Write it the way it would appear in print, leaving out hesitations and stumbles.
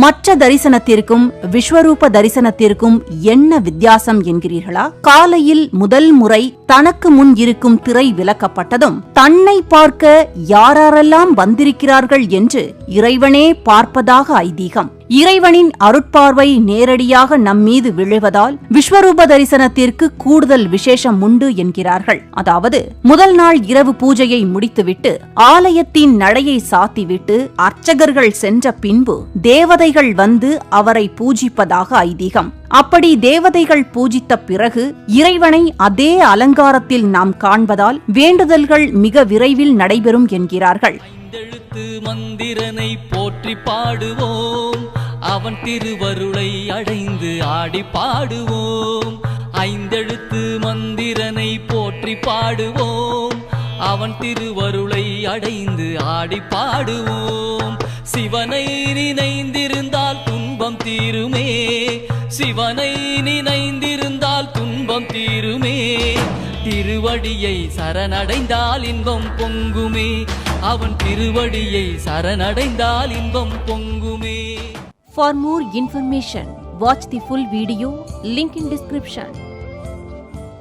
மற்ற தரிசனத்திற்கும் விஸ்வரூப தரிசனத்திற்கும் என்ன வித்தியாசம் என்கிறீர்களா? காலையில் முதல் முறை தனக்கு முன் இருக்கும் திரை விலக்கப்பட்டதும் தன்னை பார்க்க யாரெல்லாம் வந்திருக்கிறார்கள் என்று இறைவனே பார்ப்பதாக ஐதீகம். இறைவனின் அருட்பார்வை நேரடியாக நம்மீது விழுவதால் விஸ்வரூப தரிசனத்திற்கு கூடுதல் விசேஷம் உண்டு என்கிறார்கள். அதாவது முதல் நாள் இரவு பூஜையை முடித்துவிட்டு ஆலயத்தின் நடையை சாத்திவிட்டு அர்ச்சகர்கள் சென்ற பின்பு தேவதைகள் வந்து அவரை பூஜிப்பதாக ஐதீகம். அப்படி தேவதைகள் பூஜித்த பிறகு இறைவனை அதே அலங்காரத்தில் நாம் காண்பதால் வேண்டுதல்கள் மிக விரைவில் நடைபெறும் என்கிறார்கள். மந்திரனை போற்றி பாடுவோம், அவன் திருவருளை அடைந்து ஆடி பாடுவோம். ஐந்தெழுத்து மந்திரனை போற்றி பாடுவோம், அவன் திருவருளை அடைந்து ஆடி பாடுவோம். சிவனை நினைந்திருந்தால் துன்பம் தீருமே, சிவனை நினைந்திருந்தால் துன்பம் தீருமே. திருவடியை சரணடைந்தால் இன்பம் பொங்குமே, அவன் திருவடியை சரணடைந்தால் இன்பம் பொங்குமே. For more information, watch the full video, link in description.